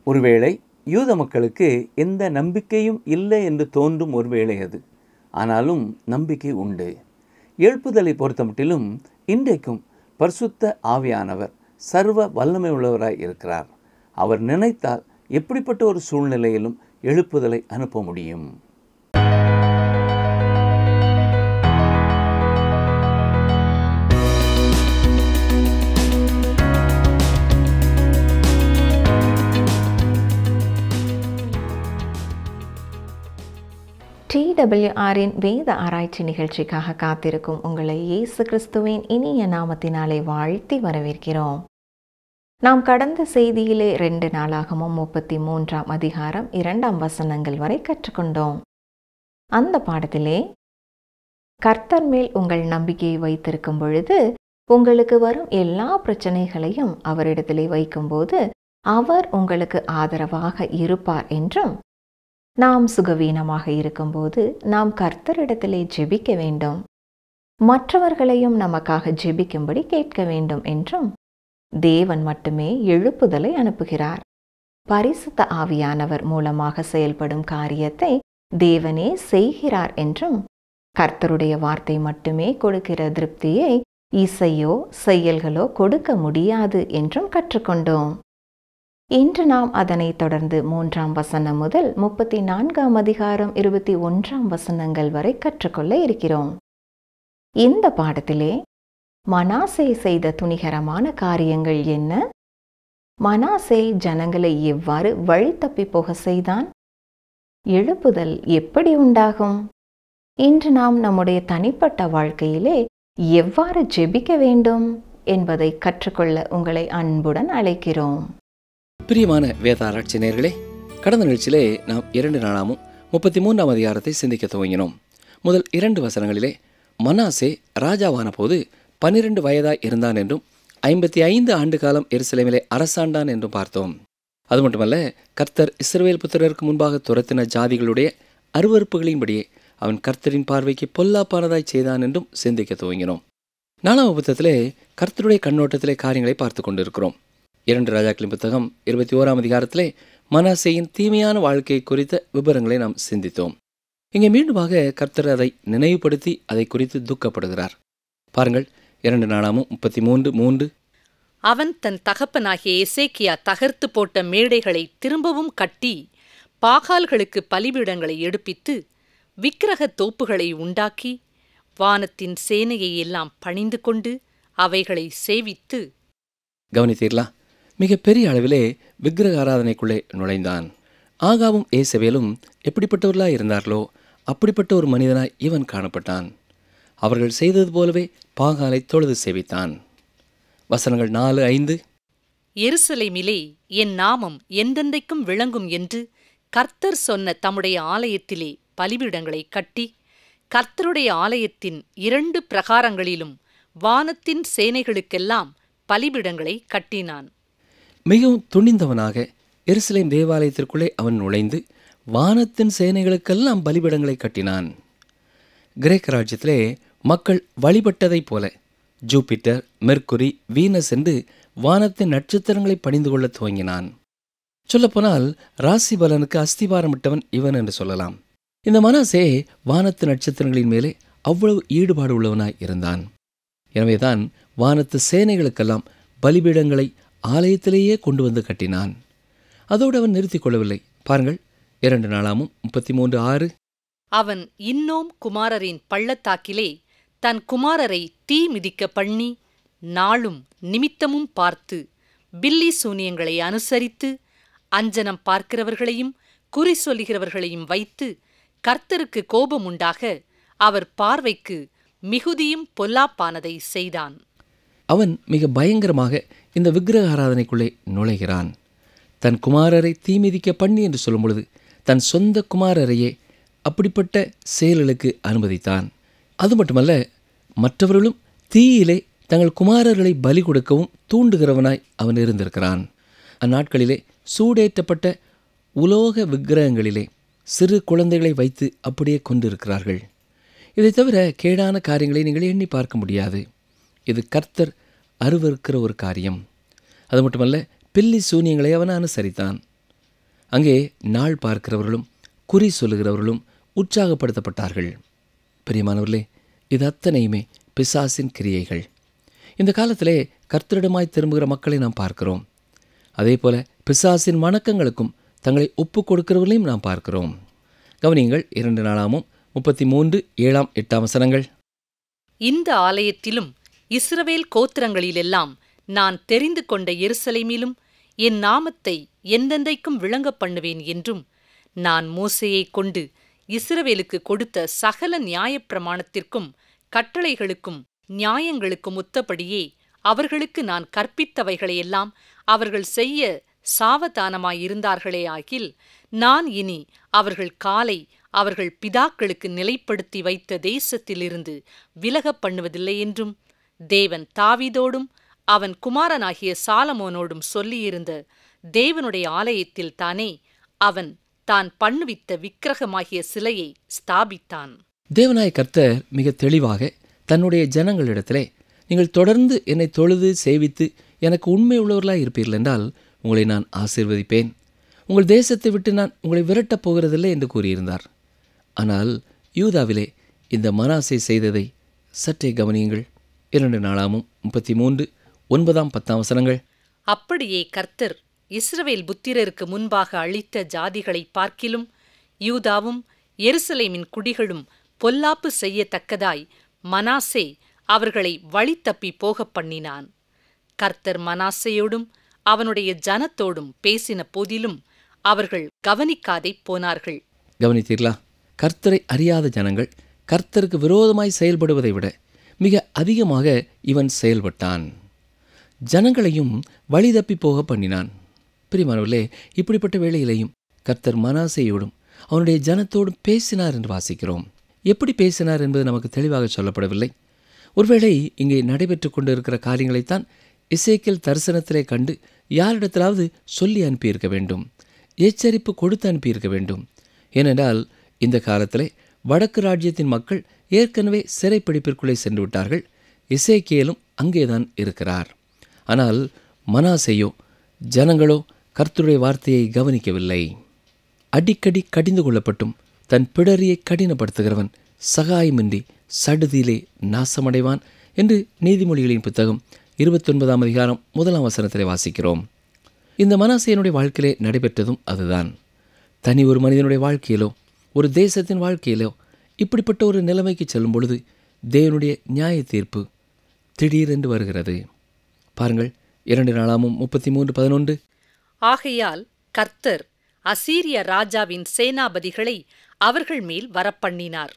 ஒருவேளை யூத மக்களுக்கு எந்த நம்பிக்கையும் இல்லை என்று தோன்றும் ஒருவேளை அது. ஆனாலும் நம்பிக்கை உண்டு. எழுப்புதலை பொறுத்தமட்டிலும் இன்றைக்கும் பரிசுத்த ஆவியானவர் சர்வ வல்லமை உள்ளவராய் இருக்கிறார். அவர் நினைத்தால் எப்படிப்பட்ட ஒரு சூழ்நிலையிலும் எழுப்புதலை அனுப்ப முடியும். TWRின் வேத ஆராய்ச்சி நிகழ்ச்சிக்காக காத்திருக்கும் உங்களை இயேசு கிறிஸ்துவின் இனிய நாமத்தினாலே வாழ்த்தி வரவேற்கிறோம். நாம் கடந்த செய்தியிலே 2 நாளாகமும் 33ஆம் அதிகாரம் 2ஆம் வசனங்கள் வரை கற்றுக்கொண்டோம். அந்த பாடத்திலே கர்த்தர் மேல் உங்கள் நம்பிக்கையை வைத்திருக்கும் பொழுது உங்களுக்கு வரும் எல்லா பிரச்சனைகளையும் அவரிடத்திலே வைக்கும்போது அவர் உங்களுக்கு ஆதரவாக இருப்பார் என்றும், நாம் சுகவீனமாக இருக்கும்போது நாம் கர்த்தரிடத்திலே ஜெபிக்க வேண்டும், மற்றவர்களையும் நமக்காக ஜெபிக்கும்படி கேட்க வேண்டும் என்றும், தேவன் மட்டுமே எழுப்புதலை அனுப்புகிறார். பரிசுத்த ஆவியானவர் மூலமாக செயல்படும் காரியத்தை தேவனே செய்கிறார் என்றும், கர்த்தருடைய வார்த்தை மட்டுமே கொடுக்கிற திருப்தியை இசையோ செயல்களோ கொடுக்க முடியாது என்றும் கற்றுக்கொண்டோம். இன்று நாம் அதனை தொடர்ந்து 3ஆம் வசனம் முதல் 34ஆம் அதிகாரம் 21ஆம் வசனங்கள் வரை கற்றுக்கொள்ள இருக்கிறோம். இந்த பாடத்திலே மனாசே செய்த துணிகரமான காரியங்கள் என்ன? மனாசே ஜனங்களை எவ்வாறு வழி தப்பி போக செய்தான்? எழுப்புதல் எப்படி உண்டாகும்? இன்று நாம் நம்முடைய தனிப்பட்ட வாழ்க்கையிலே எவ்வாறு ஜெபிக்க வேண்டும் என்பதை கற்றுக்கொள்ள உங்களை அன்புடன் அழைக்கிறோம். பிரியமான வேத ஆராய்ச்சி நேயர்களே, கடந்த நிகழ்ச்சியிலே நாம் 2 நாளாமும் 33ஆம் அதிகாரத்தை சிந்திக்க துவங்கினோம். முதல் 2 வசனங்களிலே மனாசே ராஜாவான போது 12 வயதாய் இருந்தான் என்றும் 55 ஆண்டு காலம் எருசலேமிலே அரசாண்டான் என்றும் பார்த்தோம். அது மட்டுமல்ல, கர்த்தர் இஸ்ரவேல் புத்திரருக்கு முன்பாக துரத்தின ஜாதிகளுடைய அருவருப்புகளின்படியே அவன் கர்த்தரின் பார்வைக்கு பொல்லாப்பானதாய் செய்தான் என்றும் சிந்திக்க துவங்கினோம். 4ஆம் புத்தகத்திலே கர்த்தருடைய கண்ணோட்டத்திலே காரியங்களை பார்த்து கொண்டிருக்கிறோம். 2 ராஜாக்களின் புத்தகம் 21ஆம் அதிகாரத்திலே மனாசேயின் தீமையான வாழ்க்கை குறித்த விபரங்களை நாம் சிந்தித்தோம். இங்கே மீண்டுமாக கர்த்தர் அதை நினைவுபடுத்தி அதை குறித்து துக்கப்படுகிறார். பாருங்கள், 2 நாளாமும் 33:3. அவன் தன் தகப்பனாகிய எசேக்கியா தகர்த்து போட்ட மேடைகளை திரும்பவும் கட்டி பாகால்களுக்கு பலிபீடங்களை எடுப்பித்து விக்கிரக தோப்புகளை உண்டாக்கி வானத்தின் சேனையை எல்லாம் பணிந்து கொண்டு அவைகளை சேவித்து. கவனித்தீர்களா? மிக பெரிய அளவிலே விக்கிரக ஆராதனைக்குள்ளே நுழைந்தான். ஆகாவும் ஏசவேலும் எப்படிப்பட்டவர்களாய் இருந்தார்களோ அப்படிப்பட்ட ஒரு மனிதனாய் இவன் காணப்பட்டான். அவர்கள் செய்தது போலவே பாகாலை தொழுது சேவித்தான். வசனங்கள் 4-5. எருசலேமிலே என் நாமம் எந்தெந்தைக்கும் விளங்கும் என்று கர்த்தர் சொன்ன தம்முடைய ஆலயத்திலே பலிபீடங்களை கட்டி கர்த்தருடைய ஆலயத்தின் 2 பிரகாரங்களிலும் வானத்தின் சேனைகளுக்கெல்லாம் பலிபீடங்களை கட்டினான். மிகவும் துணிந்தவனாக எருசலேம் தேவாலயத்திற்குள்ளே அவன் நுழைந்து வானத்தின் சேனைகளுக்கெல்லாம் பலிபீடங்களை கட்டினான். கிரேக்க ராஜ்யத்திலே மக்கள் வழிபட்டதைப் போல ஜூபிட்டர், மெர்க்குரி, வீனஸ் என்று வானத்தின் நட்சத்திரங்களை பணிந்து கொள்ள துவங்கினான். சொல்லப்போனால் ராசி பலனுக்கு அஸ்திபாரமிட்டவன் இவன் என்று சொல்லலாம். இந்த மனாசே வானத்து நட்சத்திரங்களின் மேலே அவ்வளவு ஈடுபாடு உள்ளவனாய் இருந்தான். எனவேதான் வானத்து சேனைகளுக்கெல்லாம் பலிபீடங்களை ஆலயத்திலேயே கொண்டு வந்து கட்டினான். அதோடு அவன் நிறுத்திக் கொள்ளவில்லை. பாருங்கள், 2 நாளாமும் 33:6. அவன் இன்னோம் குமாரரின் பள்ளத்தாக்கிலே தன் குமாரரை தீ மிதிக்க பண்ணி நாளும் நிமித்தமும் பார்த்து பில்லி சூனியங்களை அனுசரித்து அஞ்சனம் பார்க்கிறவர்களையும் குறி சொல்லுகிறவர்களையும் வைத்து கர்த்தருக்கு கோபம் உண்டாக அவர் பார்வைக்கு மிகுதியும் பொல்லாப்பானதை செய்தான். அவன் மிக பயங்கரமாக இந்த விக்கிரக ஆராதனைக்குள்ளே நுழைகிறான். தன் குமாரரை தீமிதிக்க பண்ணி என்று சொல்லும் பொழுது தன் சொந்த குமாரரையே அப்படிப்பட்ட செயல்களுக்கு அனுமதித்தான். அது மட்டுமல்ல, மற்றவர்களும் தீயிலே தங்கள் குமாரர்களை பலி கொடுக்கவும் தூண்டுகிறவனாய் அவன் இருந்திருக்கிறான். அந்நாட்களிலே சூடேற்றப்பட்ட உலோக விக்கிரகங்களிலே சிறு குழந்தைகளை வைத்து அப்படியே கொண்டிருக்கிறார்கள். இதை தவிர கேடான காரியங்களை நீங்கள் எண்ணி பார்க்க முடியாது. இது கர்த்தர் அருவருக்கிற ஒரு காரியம். அது மட்டுமல்ல, பில்லி சூனியங்களை அவன் அனுசரித்தான். அங்கே நாள் பார்க்கிறவர்களும் குறி சொல்லுகிறவர்களும் உற்சாகப்படுத்தப்பட்டார்கள். பிரியமானவர்களே, இது அத்தனையுமே பிசாசின் கிரியைகள். இந்த காலத்திலே கர்த்தரிடமாய் திரும்புகிற மக்களை நாம் பார்க்கிறோம். அதே போல பிசாசின் வணக்கங்களுக்கும் தங்களை ஒப்புக் கொடுக்கிறவர்களையும் நாம் பார்க்கிறோம். கவனியங்கள் 2 நாளாகமம் 33, 7, 8 வசனங்கள். இந்த ஆலயத்திலும் இஸ்ரவேல் கோத்திரங்களிலெல்லாம் நான் தெரிந்து கொண்ட எருசலேமிலும் என் நாமத்தை எந்தெந்தைக்கும் விளங்கப் பண்ணுவேன் என்றும், நான் மோசேயைக் கொண்டு இஸ்ரவேலுக்கு கொடுத்த சகல நியாயப்பிரமாணத்திற்கும் கட்டளைகளுக்கும் நியாயங்களுக்கும் ஒத்தபடியே அவர்களுக்கு நான் கற்பித்தவைகளையெல்லாம் அவர்கள் செய்ய சாவதானமாயிருந்தார்களே ஆகில், நான் இனி அவர்கள் காலை அவர்கள் பிதாக்களுக்கு நிலைப்படுத்தி வைத்த தேசத்திலிருந்து விலகப் பண்ணுவதில்லை என்றும், தேவன் தாவீதோடும் அவன் குமாரனாகிய சாலமோனோடும் சொல்லியிருந்த தேவனுடைய ஆலயத்தில் தானே அவன் தான் பண்ணுவித்த விக்கிரகமாகிய சிலையை ஸ்தாபித்தான். தேவனாய கர்த்தர் மிக தெளிவாக தன்னுடைய ஜனங்களிடத்திலே, நீங்கள் தொடர்ந்து என்னை தொழுது சேவித்து எனக்கு உண்மை உள்ளவர்களாய் இருப்பீர்கள் என்றால் உங்களை நான் ஆசீர்வதிப்பேன், உங்கள் தேசத்தை விட்டு நான் உங்களை விரட்டப் போகிறதில்லை என்று கூறியிருந்தார். ஆனால் யூதாவிலே இந்த மனாசே செய்ததை சற்றே கவனியுங்கள். 2 நாளாகமம் 33, 9, 10 வசனங்கள். அப்படியே கர்த்தர் இஸ்ரவேல் புத்திரருக்கு முன்பாக அழித்த ஜாதிகளை பார்க்கிலும் யூதாவும் எருசலேமின் குடிகளும் பொல்லாப்பு செய்யத்தக்கதாய் மனாசே அவர்களை வழி தப்பி போகப் பண்ணினான். கர்த்தர் மனாசேயோடும் அவனுடைய ஜனத்தோடும் பேசின போதிலும் அவர்கள் கவனிக்காதே போனார்கள். கவனித்தீர்களா? கர்த்தரை அறியாத ஜனங்கள் கர்த்தருக்கு விரோதமாய் செயல்படுவதை விட மிக அதிகமாக இவன் செயல்பட்டான். ஜனங்களையும் வழி தப்பி போக பண்ணினான். பிரியமானவர்களே, இப்படிப்பட்ட வேளையிலேயும் கர்த்தர் மனாசேயோடும் அவனுடைய ஜனத்தோடும் பேசினார் என்று வாசிக்கிறோம். எப்படி பேசினார் என்பது நமக்கு தெளிவாக சொல்லப்படவில்லை. ஒருவேளை இங்கே நடைபெற்று கொண்டு இருக்கிற காரியங்களைத்தான் எசேக்கியேல் தரிசனத்திலே கண்டு யாரிடத்திலாவது சொல்லி அனுப்பியிருக்க வேண்டும், எச்சரிப்பு கொடுத்து அனுப்பியிருக்க வேண்டும். ஏனென்றால் இந்த காலத்திலே வடக்கு ராஜ்யத்தின் மக்கள் ஏற்கனவே சிறைப்பிடிப்பிற்குள்ளே சென்று விட்டார்கள். எசேக்கியேலும் அங்கேதான் இருக்கிறார். ஆனால் மனாசேயோ ஜனங்களோ கர்த்தருடைய வார்த்தையை கவனிக்கவில்லை. அடிக்கடி கடிந்து கொள்ளப்பட்டும் தன் பிடரியை கடினப்படுத்துகிறவன் சகாயமின்றி சடுதியிலே நாசமடைவான் என்று நீதிமொழிகளின் புத்தகம் 29 அதிகாரம் 1 வசனத்திலே வாசிக்கிறோம். இந்த மனாசேயனுடைய வாழ்க்கையிலே நடைபெற்றதும் அதுதான். தனி ஒரு மனிதனுடைய வாழ்க்கையிலோ ஒரு தேசத்தின் வாழ்க்கையிலோ இப்படிப்பட்ட ஒரு நிலைமைக்கு செல்லும் பொழுது தேவனுடைய நியாய தீர்ப்பு திடீரென்று வருகிறது. பாருங்கள், 2 நாளாகமம் 33:11. ஆகையால் கர்த்தர் அசீரிய ராஜாவின் சேனாபதிகளை அவர்கள் மேல் வரப்பண்ணினார்.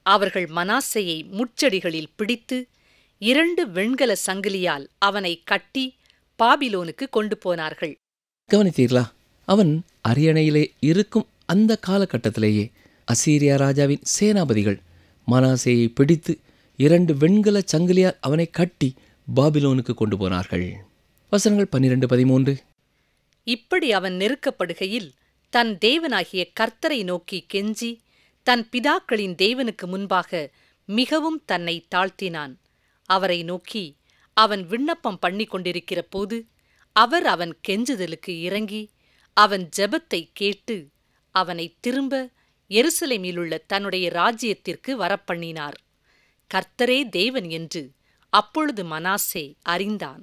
அவர்கள் மனாசேயை முட்செடிகளில் பிடித்து 2 வெண்கல சங்கிலியால் அவனை கட்டி பாபிலோனுக்கு கொண்டு போனார்கள். கவனித்தீர்களா? அவன் அரியணையிலே இருக்கும் அந்த காலகட்டத்திலேயே அசீரியா ராஜாவின் சேனாபதிகள் மனாசேயை பிடித்து 2 வெண்கல சங்கிலியால் அவனை கட்டி பாபிலோனுக்கு கொண்டு போனார்கள். வசனங்கள் 12-13. இப்படி அவன் நெருக்கப்படுகையில் தன் தேவனாகிய கர்த்தரை நோக்கி கெஞ்சி தன் பிதாக்களின் தேவனுக்கு முன்பாக மிகவும் தன்னை தாழ்த்தினான். அவரை நோக்கி அவன் விண்ணப்பம் பண்ணி கொண்டிருக்கிற போது அவர் அவன் கெஞ்சுதலுக்கு இறங்கி அவன் ஜெபத்தை கேட்டு அவனை திரும்ப எருசலேமிலுள்ள தன்னுடைய ராஜ்யத்திற்கு வரப்பண்ணினார். கர்த்தரே தேவன் என்று அப்பொழுது மனாசே அறிந்தான்.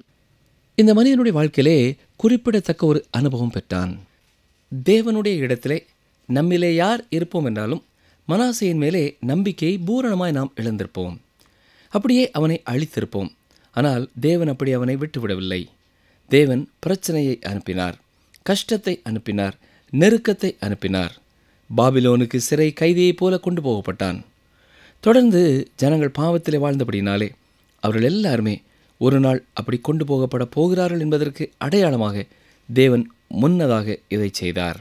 இந்த மனிதனுடைய வாழ்க்கையிலே குறிப்பிடத்தக்க ஒரு அனுபவம் பெற்றான். தேவனுடைய இடத்திலே நம்மிலே யார் இருப்போம் என்றாலும் மனாசேயின் மேலே நம்பிக்கையை பூரணமாய் நாம் இழந்திருப்போம். அப்படியே அவனை அழித்திருப்போம். ஆனால் தேவன் அப்படி அவனை விட்டுவிடவில்லை. தேவன் பிரச்சனையை அனுப்பினார், கஷ்டத்தை அனுப்பினார், நெருக்கத்தை அனுப்பினார். பாபிலோனுக்கு சிறை கைதியைப் போல கொண்டு போகப்பட்டான். தொடர்ந்து ஜனங்கள் பாவத்திலே வாழ்ந்தபடினாலே அவர்கள் எல்லாருமே ஒரு நாள் அப்படி கொண்டு போகப்பட போகிறார்கள் என்பதற்கு அடையாளமாக தேவன் முன்னதாக இதை செய்தார்.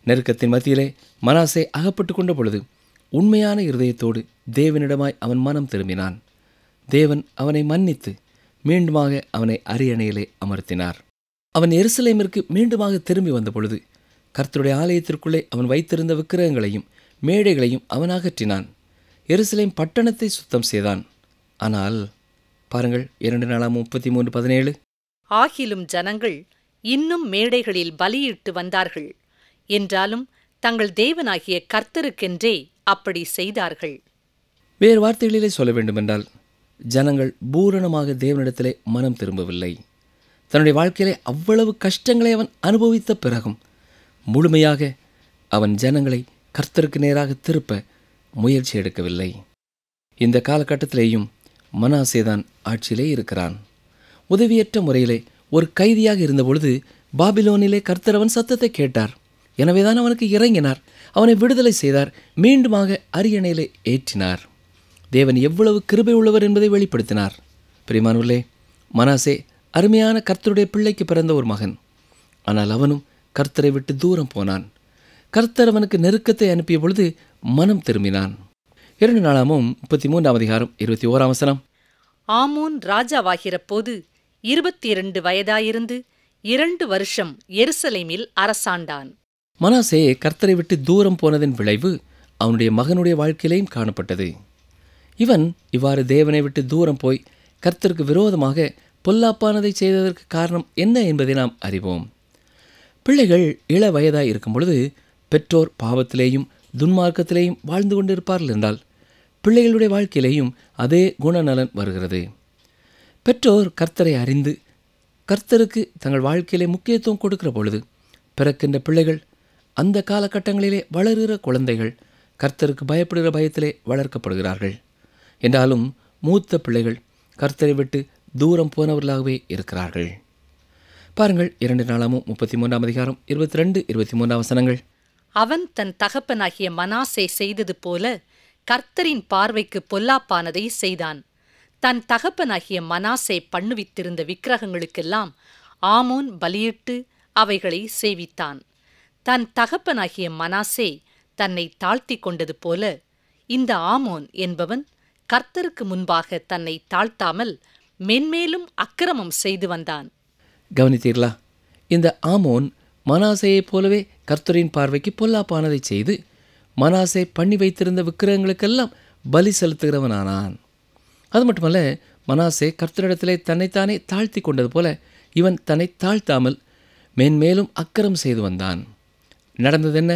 நெருக்கத்தின் மத்தியிலே மனாசே அகப்பட்டு கொண்ட பொழுது உண்மையான இருதயத்தோடு தேவனிடமாய் அவன் மனம் திரும்பினான். தேவன் அவனை மன்னித்து மீண்டுமாக அவனை அரியணையிலே அமர்த்தினார். அவன் எருசலேமிற்கு மீண்டுமாக திரும்பி வந்த பொழுது கர்த்தருடைய ஆலயத்திற்குள்ளே அவன் வைத்திருந்த விக்கிரகங்களையும் மேடைகளையும் அவன் அகற்றினான். எருசலேம் பட்டணத்தை சுத்தம் செய்தான். ஆனால் பாருங்கள், 2 நாளாகமம் 33:17. ஆகிலும் ஜனங்கள் இன்னும் மேடைகளில் பலியிட்டு வந்தார்கள். என்றாலும் தங்கள் தேவனாகிய கர்த்தருக்கென்றே அப்படி செய்தார்கள். வேறு வார்த்தைகளிலே சொல்ல வேண்டுமென்றால், ஜனங்கள் பூரணமாக தேவனிடத்திலே மனம் திரும்பவில்லை. தன்னுடைய வாழ்க்கையிலே அவ்வளவு கஷ்டங்களை அவன் அனுபவித்த பிறகும் முழுமையாக அவன் ஜனங்களை கர்த்தருக்கு நேராக திருப்ப முயற்சி எடுக்கவில்லை. இந்த காலகட்டத்திலேயும் மனாசேதான் ஆட்சியிலே இருக்கிறான். உதவியற்ற முறையிலே ஒரு கைதியாக இருந்தபொழுது பாபிலோனிலே கர்த்தர் அவன் சத்தத்தை கேட்டார். எனவேதான் அவனுக்கு இறங்கினார், அவனை விடுதலை செய்தார், மீண்டுமாக அரியணையிலே ஏற்றினார். தேவன் எவ்வளவு கிருபை உள்ளவர் என்பதை வெளிப்படுத்தினார். பிரியமானவர்களே, மனாசே அருமையான கர்த்தருடைய பிள்ளைக்கு பிறந்த ஒரு மகன். ஆனால் அவனும் கர்த்தரை விட்டு தூரம் போனான். கர்த்தர் அவனுக்கு நெருக்கத்தை அனுப்பிய பொழுது மனம் திரும்பினான். 2 நாளாகமம் 33ஆம் அதிகாரம் 21ஆம் வசனம். ஆமோன் ராஜாவாகிற போது 22 வயதாயிருந்து 2 வருஷம் எருசலேமில் அரசாண்டான். மனாசே கர்த்தரை விட்டு தூரம் போனதின் விளைவு அவனுடைய மகனுடைய வாழ்க்கையிலேயும் காணப்பட்டது. இவன் இவ்வாறு தேவனை விட்டு தூரம் போய் கர்த்தருக்கு விரோதமாக பொல்லாப்பானதை செய்ததற்கு காரணம் என்ன என்பதை நாம் அறிவோம். பிள்ளைகள் இள வயதாய் இருக்கும் பொழுது பெற்றோர் பாவத்திலேயும் துன்மார்க்கத்திலேயும் வாழ்ந்து கொண்டிருப்பார்கள் என்றால் பிள்ளைகளுடைய வாழ்க்கையிலேயும் அதே குணநலன் வருகிறது. பெற்றோர் கர்த்தரை அறிந்து கர்த்தருக்கு தங்கள் வாழ்க்கையிலே முக்கியத்துவம் கொடுக்கிற பொழுது பிறக்கின்ற பிள்ளைகள் அந்த காலகட்டங்களிலே வளருகிற குழந்தைகள் கர்த்தருக்கு பயப்படுகிற பயத்திலே வளர்க்கப்படுகிறார்கள். என்றாலும் மூத்த பிள்ளைகள் கர்த்தரை விட்டு தூரம் போனவர்களாகவே இருக்கிறார்கள். பாருங்கள், 2 நாளாகமம் 33ஆம் அதிகாரம் 22-23 வசனங்கள். அவன் தன் தகப்பனாகிய மனாசே செய்தது போல கர்த்தரின் பார்வைக்கு பொல்லாப்பானதை செய்தான். தன் தகப்பனாகிய மனாசே பண்ணுவித்திருந்த விக்கிரகங்களுக்கெல்லாம் ஆமோன் பலியிட்டு அவைகளை சேவித்தான். தன் தகப்பனாகிய மனாசே தன்னை தாழ்த்தி கொண்டது போல இந்த ஆமோன் என்பவன் கர்த்தருக்கு முன்பாக தன்னை தாழ்த்தாமல் மென்மேலும் அக்கிரமம் செய்து வந்தான். கவனித்தீர்களா? இந்த ஆமோன் மனாசேயைப் போலவே கர்த்தரின் பார்வைக்கு பொல்லாப்பானதை செய்து மனாசே பண்ணி வைத்திருந்த விக்கிரகங்களுக்கெல்லாம் பலி செலுத்துகிறவனானான். அது மட்டுமல்ல, மனாசே கர்த்தரிடத்திலே தன்னைத்தானே தாழ்த்தி கொண்டது போல இவன் தன்னை தாழ்த்தாமல் மேன்மேலும் அக்கிரம் செய்து வந்தான். நடந்ததென்ன?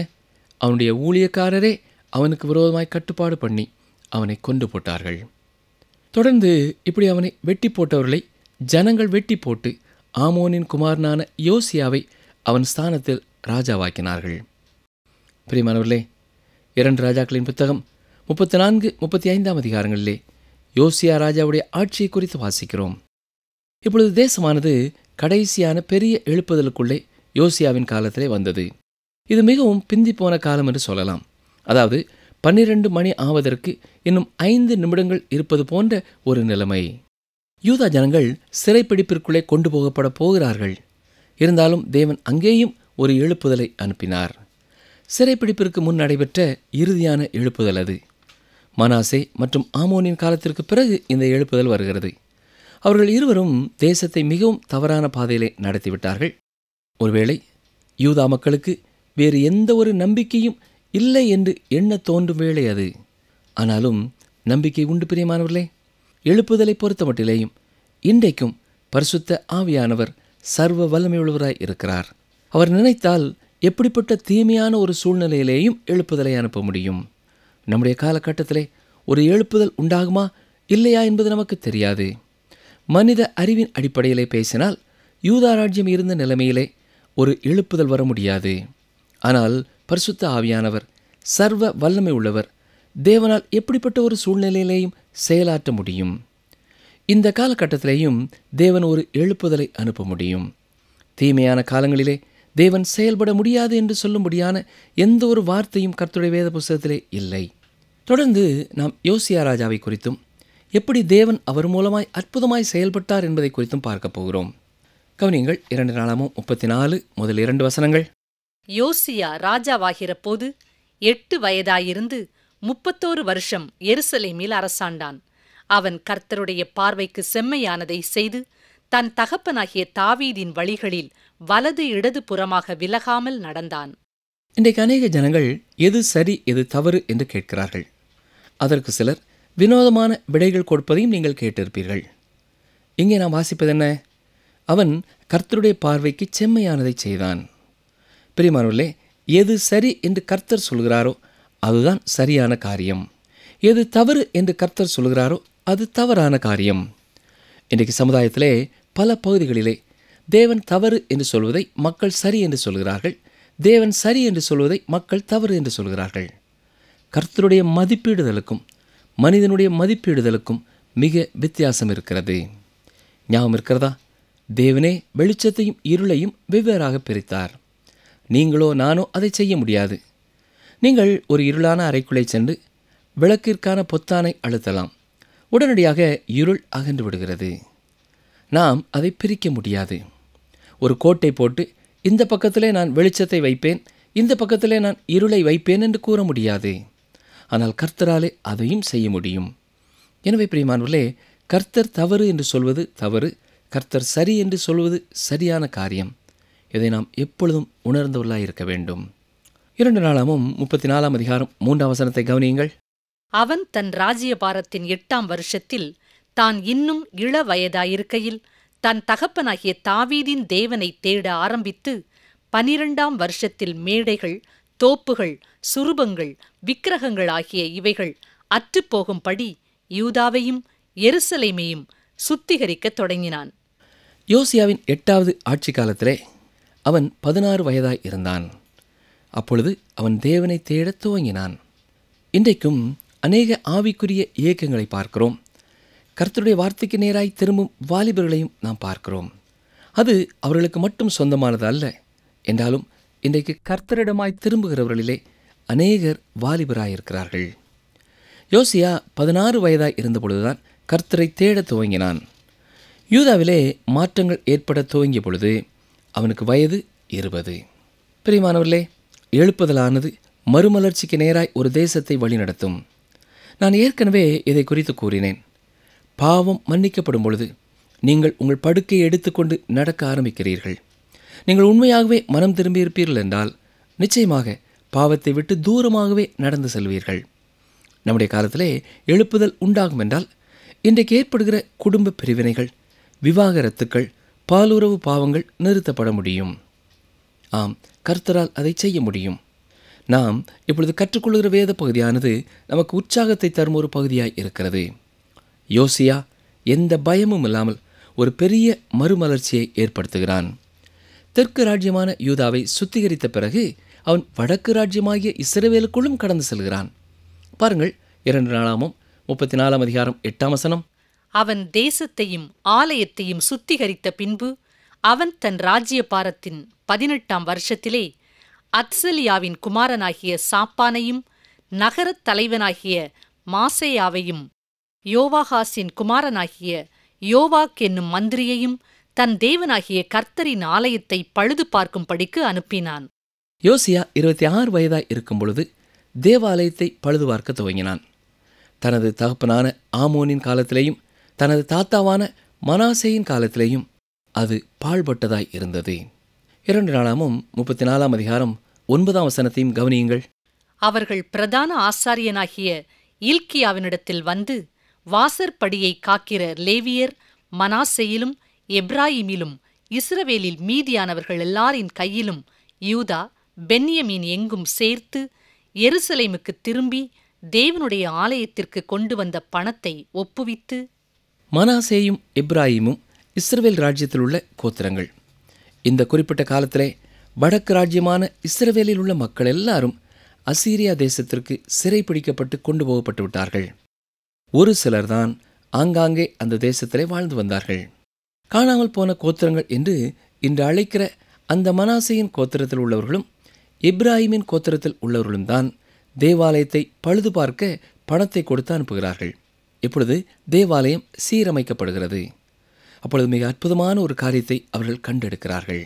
அவனுடைய ஊழியக்காரரே அவனுக்கு விரோதமாய் கட்டுப்பாடு பண்ணி அவனை கொண்டு போட்டார்கள். தொடர்ந்து இப்படி அவனை வெட்டி போட்டவர்களை ஜனங்கள் வெட்டி போட்டு ஆமோனின் குமாரனான யோசியாவை அவன் ஸ்தானத்தில் ராஜாவாக்கினார்கள். பிரியமானவர்களே, 2 ராஜாக்களின் புத்தகம் 34-35 அதிகாரங்களிலே யோசியா ராஜாவுடைய ஆட்சியை குறித்து வாசிக்கிறோம். இப்பொழுது தேசமானது கடைசியான பெரிய எழுப்புதலுக்குள்ளே யோசியாவின் காலத்திலே வந்தது. இது மிகவும் பிந்திப்போன காலம் என்று சொல்லலாம். அதாவது 12 மணி ஆவதற்கு இன்னும் 5 நிமிடங்கள் இருப்பது போன்ற ஒரு நிலைமை. யூதா ஜனங்கள் சிறைப்பிடிப்பிற்குள்ளே கொண்டு போகப்பட போகிறார்கள். இருந்தாலும் தேவன் அங்கேயும் ஒரு எழுப்புதலை அனுப்பினார். சிறைப்பிடிப்பிற்கு முன் நடைபெற்ற இறுதியான எழுப்புதல் அது. மனாசே மற்றும் ஆமோனின் காலத்திற்கு பிறகு இந்த எழுப்புதல் வருகிறது. அவர்கள் இருவரும் தேசத்தை மிகவும் தவறான பாதையிலே நடத்திவிட்டார்கள். ஒருவேளை யூதா மக்களுக்கு வேறு எந்த ஒரு நம்பிக்கையும் இல்லை என்று எண்ண தோன்றும் வேளை அது. ஆனாலும் நம்பிக்கை உண்டு பிரியமானவர்களே. எழுப்புதலை பொறுத்தமட்டிலேயும் இன்றைக்கும் பரிசுத்த ஆவியானவர் சர்வ வல்லமையுள்ளவராய் இருக்கிறார். அவர் நினைத்தால் எப்படிப்பட்ட தீமையான ஒரு சூழ்நிலையிலேயும் எழுப்புதலை அனுப்ப முடியும். நம்முடைய காலகட்டத்திலே ஒரு எழுப்புதல் உண்டாகுமா இல்லையா என்பது நமக்கு தெரியாது. மனித அறிவின் அடிப்படையிலே பேசினால் யூதா ராஜ்யம் இருந்த நிலைமையிலே ஒரு எழுப்புதல் வர முடியாது. ஆனால் பரிசுத்த ஆவியானவர் சர்வ வல்லமை உள்ளவர். தேவனால் எப்படிப்பட்ட ஒரு சூழ்நிலையிலேயும் செயலாற்ற முடியும். இந்த காலகட்டத்திலேயும் தேவன் ஒரு எழுப்புதலை அனுப்ப முடியும். தீமையான காலங்களிலே தேவன் செயல்பட முடியாது என்று சொல்லும்படியான எந்த ஒரு வார்த்தையும் கர்த்தருடைய வேத புஸ்தகத்திலே இல்லை. தொடர்ந்து நாம் யோசியா ராஜாவை குறித்தும் எப்படி தேவன் அவர் மூலமாய் அற்புதமாய் செயல்பட்டார் என்பதை குறித்தும் பார்க்க போகிறோம். கவனியங்கள், 2 நாளாகமம் 34 முதல் 2 வசனங்கள். யோசியா ராஜாவாகிற போது 8 வயதாயிருந்து 31 வருஷம் எருசலேமில் அரசாண்டான். அவன் கர்த்தருடைய பார்வைக்கு செம்மையானதை செய்து தன் தகப்பனாகிய தாவீதின் வழிகளில் வலது இடது புறமாக விலகாமல் நடந்தான். இன்றைக்கு அநேக ஜனங்கள் எது சரி எது தவறு என்று கேட்கிறார்கள். அதற்கு சிலர் வினோதமான விடைகள் கொடுப்பதையும் நீங்கள் கேட்டிருப்பீர்கள். இங்கே நாம் வாசிப்பதென்ன? அவன் கர்த்தருடைய பார்வைக்கு செம்மையானதை செய்தான். பிரியமானவர்களே, எது சரி என்று கர்த்தர் சொல்கிறாரோ அதுதான் சரியான காரியம், எது தவறு என்று கர்த்தர் சொல்கிறாரோ அது தவறான காரியம். இன்றைக்கு சமுதாயத்திலே பல பகுதிகளிலே தேவன் தவறு என்று சொல்வதை மக்கள் சரி என்று சொல்கிறார்கள், தேவன் சரி என்று சொல்வதை மக்கள் தவறு என்று சொல்கிறார்கள். கர்த்தருடைய மதிப்பீடுதலுக்கும் மனிதனுடைய மதிப்பீடுதலுக்கும் மிக வித்தியாசம் இருக்கிறது. ஞாபகம் இருக்கிறதா? தேவனே வெளிச்சத்தையும் இருளையும் வெவ்வேறாக பிரித்தார். நீங்களோ நானோ அதை செய்ய முடியாது. நீங்கள் ஒரு இருளான அறைக்குள்ளே சென்று விளக்கிற்கான பொத்தானை அழுத்தலாம், உடனடியாக இருள் அகன்று விடுகிறது. நாம் அதை பிரிக்க முடியாது. ஒரு கோட்டை போட்டு இந்த பக்கத்திலே நான் வெளிச்சத்தை வைப்பேன், இந்த பக்கத்திலே நான் இருளை வைப்பேன் என்று கூற முடியாது. ஆனால் கர்த்தராலே அதையும் செய்ய முடியும். எனவே பிரியமானவர்களே, கர்த்தர் தவறு என்று சொல்வது தவறு, கர்த்தர் சரி என்று சொல்வது சரியான காரியம். இதை நாம் எப்பொழுதும் உணர்ந்தவர்களாக இருக்க வேண்டும். 2 நாளாகமம் 34 அதிகாரம் 3 வசனத்தை கவனியுங்கள். அவன் தன் ராஜ்யபாரத்தின் 8ஆம் வருஷத்தில் தான் இன்னும் இள வயதாயிருக்கையில் தன் தகப்பனாகிய தாவீதின் தேவனை தேட ஆரம்பித்து 12ஆம் வருஷத்தில் மேடைகள், தோப்புகள், சுரூபங்கள், விக்கிரகங்கள் ஆகிய இவைகள் அற்றுப்போகும்படி யூதாவையும் எருசலேமையும் சுத்திகரிக்கத் தொடங்கினான். யோசியாவின் 8வது ஆட்சி காலத்திலே அவன் 16 வயதாய் இருந்தான். அப்பொழுது அவன் தேவனை தேடத் துவங்கினான். இன்றைக்கும் அநேக ஆவிக்குரிய இயக்கங்களை பார்க்கிறோம். கர்த்தருடைய வார்த்தைக்கு நேராய் திரும்பும் வாலிபர்களையும் நாம் பார்க்கிறோம். அது அவர்களுக்கு மட்டும் சொந்தமானது அல்ல என்றாலும் இன்றைக்கு கர்த்தரிடமாய் திரும்புகிறவர்களிலே அநேகர் வாலிபராயிருக்கிறார்கள். யோசியா 16 வயதாய் இருந்தபொழுதுதான் கர்த்தரை தேடத் துவங்கினான். யூதாவிலே மாற்றங்கள் ஏற்பட துவங்கிய பொழுது அவனுக்கு வயது 20. பிரியமானவர்களே, எழுப்புதலானது மறுமலர்ச்சிக்கு நேராய் ஒரு தேசத்தை வழிநடத்தும். நான் ஏற்கனவே இதை குறித்து கூறினேன். பாவம் மன்னிக்கப்படும் பொழுது நீங்கள் உங்கள் படுக்கையை எடுத்துக்கொண்டு நடக்க ஆரம்பிக்கிறீர்கள். நீங்கள் உண்மையாகவே மனம் திரும்பியிருப்பீர்கள் என்றால் நிச்சயமாக பாவத்தை விட்டு தூரமாகவே நடந்து செல்வீர்கள். நம்முடைய காலத்திலே எழுப்புதல் உண்டாகும் என்றால் இன்றைக்கு ஏற்படுகிற குடும்ப பிரிவினைகள், விவாகரத்துக்கள், பாலுறவு பாவங்கள் நிறுத்தப்பட முடியும். ஆம், கர்த்தரால் அதை செய்ய முடியும். நாம் இப்பொழுது கற்றுக்கொள்கிற வேத பகுதியானது நமக்கு உற்சாகத்தை தரும் ஒரு பகுதியாய் இருக்கிறது. யோசியா எந்த பயமும் இல்லாமல் ஒரு பெரிய மறுமலர்ச்சியை ஏற்படுத்துகிறான். தெற்கு ராஜ்யமான யூதாவை சுத்திகரித்த பிறகு அவன் வடக்கு ராஜ்யமாகிய இஸ்ரவேலுக்குள்ளும் கடந்து செல்கிறான். பாருங்கள், 2 நாளாகமம் 34 அதிகாரம் 8 வசனம். அவன் தேசத்தையும் ஆலயத்தையும் சுத்திகரித்த பின்பு அவன் தன் ராஜ்யபாரத்தின் 18ஆம் வருஷத்திலே அத்சலியாவின் குமாரனாகிய சாப்பானையும் நகரத் தலைவனாகிய மாசேயாவையும் யோவாகாசின் குமாரனாகிய யோவாக் என்னும் மந்திரியையும் தன் தேவனாகிய கர்த்தரின் ஆலயத்தை பழுது பார்க்கும்படிக்கு அனுப்பினான். யோசியா 26 வயதாய் இருக்கும் பொழுது தேவாலயத்தை பழுது பார்க்க துவங்கினான். தனது தகப்பனான ஆமோனின் காலத்திலேயும் தனது தாத்தாவான மனாசேயின் காலத்திலேயும் அது பாழ்பட்டதாய் இருந்தது. 2 நாளாகமம் 34 அதிகாரம் 9 வசனத்தையும் கவனியுங்கள். அவர்கள் பிரதான ஆசாரியனாகிய இல்க்கியாவினிடத்தில் வந்து வாசற்படியை காக்கிற லேவியர் மனாசேயிலும் எப்ராயிமிலும் இஸ்ரவேலில் மீதியானவர்கள் எல்லாரின் கையிலும் யூதா பென்யமீன் எங்கும் சேர்த்து எருசலேமுக்கு திரும்பி தேவனுடைய ஆலயத்திற்கு கொண்டு வந்த பணத்தை ஒப்புவித்து, மனாசேயும் எப்ராயிமும் இஸ்ரவேல் ராஜ்யத்தில் உள்ள கோத்திரங்கள். இந்த குறிப்பிட்ட காலத்திலே வடக்கு ராஜ்யமான இஸ்ரவேலில் உள்ள மக்கள் எல்லாரும் அசீரியா தேசத்திற்கு சிறைப்பிடிக்கப்பட்டு கொண்டு போகப்பட்டு விட்டார்கள். ஒரு சிலர்தான் ஆங்காங்கே அந்த தேசத்திலே வாழ்ந்து வந்தார்கள். காணாமல் போன கோத்திரங்கள் என்று இன்று அழைக்கிற அந்த மனாசேயின் கோத்திரத்தில் உள்ளவர்களும் எப்ராயிமின் கோத்திரத்தில் உள்ளவர்களும் தான் தேவாலயத்தை பழுது பார்க்க பணத்தை கொடுத்து அனுப்புகிறார்கள். இப்பொழுது தேவாலயம் சீரமைக்கப்படுகிறது. அப்பொழுது மிக அற்புதமான ஒரு காரியத்தை அவர்கள் கண்டெடுக்கிறார்கள்.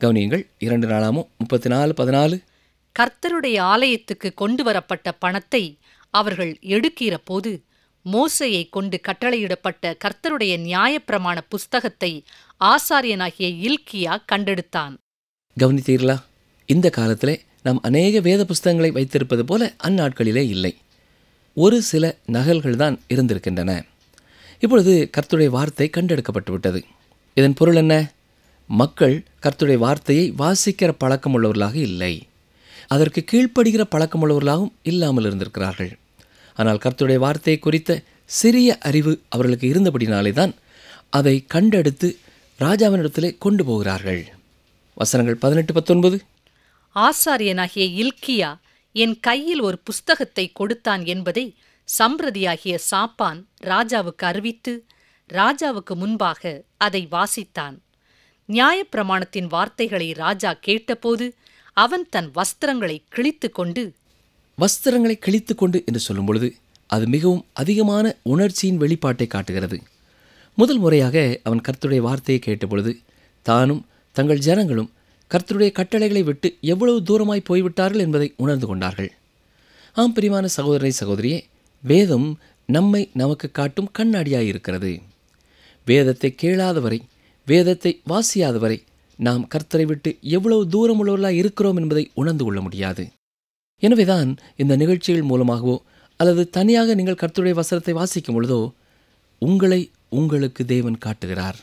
கவனியுங்கள், 2 நாளாகமம் 34:14. கர்த்தருடைய ஆலயத்துக்கு கொண்டு வரப்பட்ட பணத்தை அவர்கள் எடுக்கிற போது மோசேயை கொண்டு கட்டளையிடப்பட்ட கர்த்தருடைய நியாயப்பிரமாண புஸ்தகத்தை ஆசாரியனாகிய இல்க்கியா கண்டெடுத்தான். கவனித்தீர்களா? இந்த காலத்திலே நாம் அநேக வேத புஸ்தகங்களை வைத்திருப்பது போல அந்நாட்களிலே இல்லை. ஒரு சில நகல்கள் தான் இருந்திருக்கின்றன. இப்பொழுது கர்த்தருடைய வார்த்தை கண்டெடுக்கப்பட்டு விட்டது. இதன் பொருள் என்ன? மக்கள் கர்த்தருடைய வார்த்தையை வாசிக்கிற பழக்கம் உள்ளவர்களாக இல்லை. அதற்கு கீழ்ப்படுகிற பழக்கமுள்ளவர்களாகவும் இல்லாமல் இருந்திருக்கிறார்கள். ஆனால் கர்த்தருடைய வார்த்தையை குறித்த சிறிய அறிவு அவர்களுக்கு இருந்தபடினாலே தான் அதை கண்டெடுத்து ராஜாவினிடத்திலே கொண்டு போகிறார்கள். வசனங்கள் 18-19. ஆசாரியனாகிய இல்க்கியா என் கையில் ஒரு புஸ்தகத்தை கொடுத்தான் என்பதை சம்பிரதியாகிய சாப்பான் ராஜாவுக்கு அறிவித்து ராஜாவுக்கு முன்பாக அதை வாசித்தான். நியாயப்பிரமாணத்தின் வார்த்தைகளை ராஜா கேட்டபோது அவன் தன் வஸ்திரங்களை கிழித்துக்கொண்டு என்று சொல்லும் பொழுது அது மிகவும் அதிகமான உணர்ச்சியின் வெளிப்பாட்டை காட்டுகிறது. முதல் முறையாக அவன் கர்த்தருடைய வார்த்தையை கேட்டபொழுது தானும் தங்கள் ஜனங்களும் கர்த்தருடைய கட்டளைகளை விட்டு எவ்வளவு தூரமாய் போய்விட்டார்கள் என்பதை உணர்ந்து கொண்டார்கள். ஆம் பிரியமான சகோதரனை சகோதரியே, வேதம் நம்மை நமக்கு காட்டும் கண்ணாடியாயிருக்கிறது. வேதத்தை கேளாதவரை, வேதத்தை வாசியாதவரை நாம் கர்த்தரை விட்டு எவ்வளவு தூரம் உள்ளவர்களாக இருக்கிறோம் என்பதை உணர்ந்து கொள்ள முடியாது. எனவேதான் இந்த நிகழ்ச்சிகள் மூலமாகவோ அல்லது தனியாக நீங்கள் கர்த்தருடைய வசனத்தை வாசிக்கும் பொழுதோ உங்களை உங்களுக்கு தேவன் காட்டுகிறார்.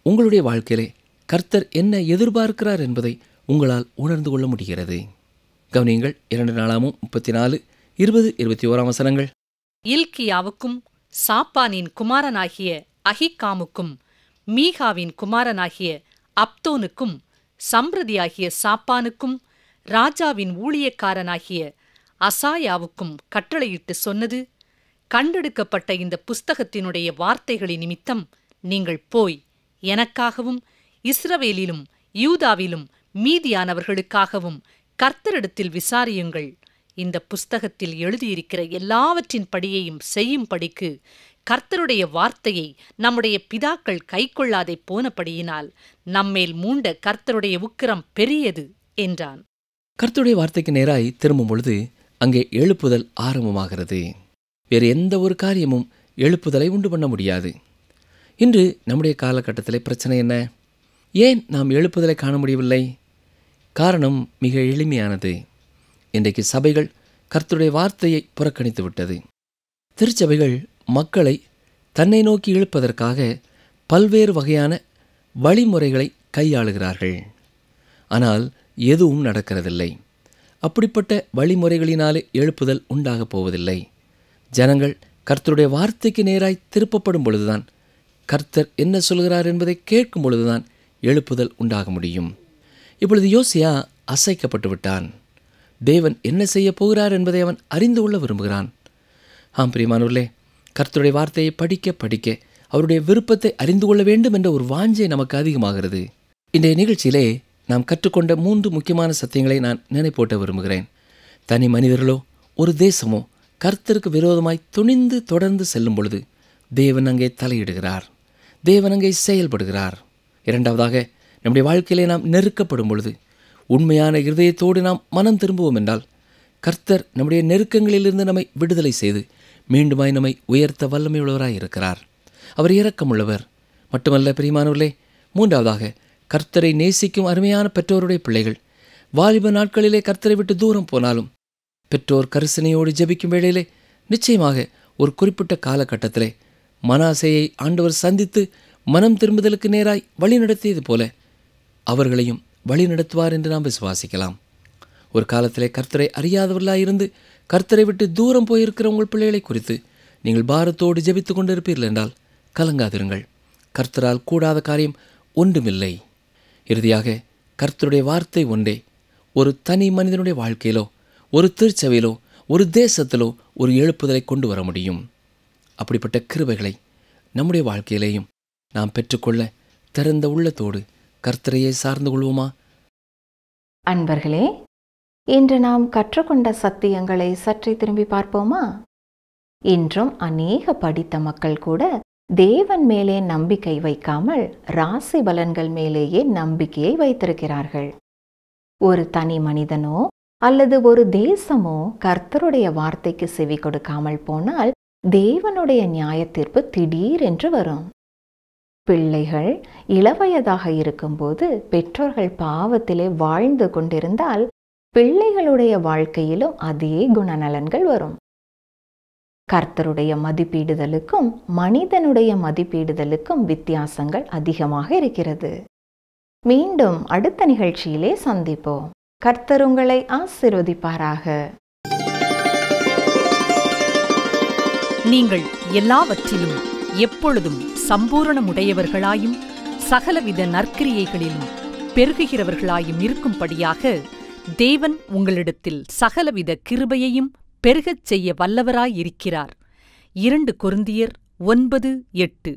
உங்களுடைய வாழ்க்கையிலே கர்த்தர் என்ன எதிர்பார்க்கிறார் என்பதை உங்களால் உணர்ந்து கொள்ள முடிகிறது. கவனியுங்கள் 2 நாளாமும் 34-20-21 வசனங்கள். இல்க்கியாவுக்கும் சாப்பானின் குமாரனாகிய அகிக்காமுக்கும் மீகாவின் குமாரனாகிய அப்தோனுக்கும் சம்பிரதியாகிய சாப்பானுக்கும் ராஜாவின் ஊழியக்காரனாகிய அசாயாவுக்கும் கட்டளையிட்டு சொன்னது, கண்டெடுக்கப்பட்ட இந்த புஸ்தகத்தினுடைய வார்த்தைகளின் நிமித்தம் நீங்கள் போய் எனக்காகவும் இஸ்ரவேலிலும் யூதாவிலும் மீதியானவர்களுக்காகவும் கர்த்தரிடத்தில் விசாரியுங்கள். இந்த புஸ்தகத்தில் எழுதியிருக்கிற எல்லாவற்றின் படியையும் செய்யும்படிக்கு கர்த்தருடைய வார்த்தையை நம்முடைய பிதாக்கள் கைக்கொள்ளாதே போனபடியினால் நம்மேல் மூண்ட கர்த்தருடைய உக்கிரம் பெரியது என்றான். கர்த்தருடைய வார்த்தைக்கு நேராய் திரும்பும் பொழுது அங்கே எழுப்புதல் ஆரம்பமாகிறது. வேறு எந்த ஒரு காரியமும் எழுப்புதலை உண்டு பண்ண முடியாது. இன்று நம்முடைய காலகட்டத்திலே பிரச்சனை என்ன? ஏன் நாம் எழுப்புதலை காண முடியவில்லை? காரணம் மிக எளிமையானது. இன்றைக்கு சபைகள் கர்த்தருடைய வார்த்தையை புறக்கணித்து விட்டது. திருச்சபைகள் மக்களை தன்னை நோக்கி இழுப்பதற்காக பல்வேறு வகையான வழிமுறைகளை கையாளுகிறார்கள். ஆனால் எதுவும் நடக்கிறதில்லை. அப்படிப்பட்ட வழிமுறைகளினாலே எழுப்புதல் உண்டாகப் போவதில்லை. ஜனங்கள் கர்த்தருடைய வார்த்தைக்கு நேராய் திருப்பப்படும் பொழுதுதான், கர்த்தர் என்ன சொல்கிறார் என்பதை கேட்கும் பொழுதுதான் எழுப்புதல் உண்டாக முடியும். இப்பொழுது யோசியா அசைக்கப்பட்டு விட்டான். தேவன் என்ன செய்ய போகிறார் என்பதை அவன் அறிந்து கொள்ள விரும்புகிறான். ஆம் பிரியமானவர்களே, கர்த்தருடைய வார்த்தையை படிக்க படிக்க அவருடைய விருப்பத்தை அறிந்து கொள்ள வேண்டும் என்ற ஒரு வாஞ்சை நமக்கு அதிகமாகிறது. இன்றைய நிகழ்ச்சியிலே நாம் கற்றுக்கொண்ட 3 முக்கியமான சத்தியங்களை நான் நினைப்போட்ட விரும்புகிறேன். தனி மனிதர்களோ ஒரு தேசமோ கர்த்தருக்கு விரோதமாய் துணிந்து தொடர்ந்து செல்லும் பொழுது தேவன் அங்கே தலையிடுகிறார், தேவன் அங்கே செயல்படுகிறார். இரண்டாவதாக, நம்முடைய வாழ்க்கையிலே நாம் நெருக்கப்படும் பொழுது உண்மையான இருதயத்தோடு நாம் மனம் திரும்புவோம் என்றால் கர்த்தர் நம்முடைய நெருக்கங்களிலிருந்து நம்மை விடுதலை செய்து மீண்டுமாய் நம்மை உயர்த்த வல்லமையுள்ளவராய் இருக்கிறார். அவர் இரக்கமுள்ளவர். மட்டுமல்ல பிரியமானவர்களே, மூன்றாவதாக, கர்த்தரை நேசிக்கும் அருமையான பெற்றோருடைய பிள்ளைகள் வாலிப நாட்களிலே கர்த்தரை விட்டு தூரம் போனாலும் பெற்றோர் கரிசனையோடு ஜெபிக்கும் வேளையிலே நிச்சயமாக ஒரு குறிப்பிட்ட காலகட்டத்திலே மனாசேயை ஆண்டவர் சந்தித்து மனம் திரும்புதலுக்கு நேராய் வழிநடத்தியது போல அவர்களையும் வழிநடத்துவார் என்று நாம் விசுவாசிக்கலாம். ஒரு காலத்திலே கர்த்தரை அறியாதவர்களாயிருந்து கர்த்தரை விட்டு தூரம் போயிருக்கிற உங்கள் பிள்ளைகளை குறித்து நீங்கள் பாரத்தோடு ஜெபித்து கொண்டிருப்பீர்கள் என்றால் கலங்காதிருங்கள். கர்த்தரால் கூடாத காரியம் ஒன்றுமில்லை. இறுதியாக, கர்த்தருடைய வார்த்தை ஒன்றே ஒரு தனி மனிதனுடைய வாழ்க்கையிலோ ஒரு திருச்சபையிலோ ஒரு தேசத்திலோ ஒரு எழுப்புதலை கொண்டு வர முடியும். அப்படிப்பட்ட கிருபைகளை நம்முடைய வாழ்க்கையிலேயும் நாம் பெற்றுக்கொள்ள திறந்த உள்ளத்தோடு கர்த்தரையே சார்ந்து கொள்வோமா? அன்பர்களே, இன்று நாம் கற்றுக்கொண்ட சத்தியங்களை சற்றே திரும்பி பார்ப்போமா? இன்றும் அநேக படித்த மக்கள் கூட தேவன் மேலே நம்பிக்கை வைக்காமல் ராசி பலன்கள் மேலேயே நம்பிக்கையை வைத்திருக்கிறார்கள். ஒரு தனி மனிதனோ அல்லது ஒரு தேசமோ கர்த்தருடைய வார்த்தைக்கு செவி கொடுக்காமல் போனால் தேவனுடைய நியாயத்தீர்ப்பு திடீரென்று வரும். பிள்ளைகள் இளவயதாக இருக்கும்போது பெற்றோர்கள் பாவத்திலே வாழ்ந்து கொண்டிருந்தால் பிள்ளைகளுடைய வாழ்க்கையிலும் அதே குணநலன்கள் வரும். கர்த்தருடைய மதிப்பீடுதலுக்கும் மனிதனுடைய மதிப்பீடுதலுக்கும் வித்தியாசங்கள் அதிகமாக இருக்கிறது. மீண்டும் அடுத்த நிகழ்ச்சியிலே சந்திப்போம். கர்த்தர் உங்களை ஆசீர்வதிப்பாராக. நீங்கள் எல்லாவற்றிலும் எப்பொழுதும் சம்பூரணமுடையவர்களாயும் சகலவித நற்கிரியைகளிலும் பெருகுகிறவர்களாயும் இருக்கும்படியாக தேவன் உங்களிடத்தில் சகலவித கிருபையையும் பெருகச் செய்ய வல்லவராயிருக்கிறார். 2 கொரிந்தியர் 9:8.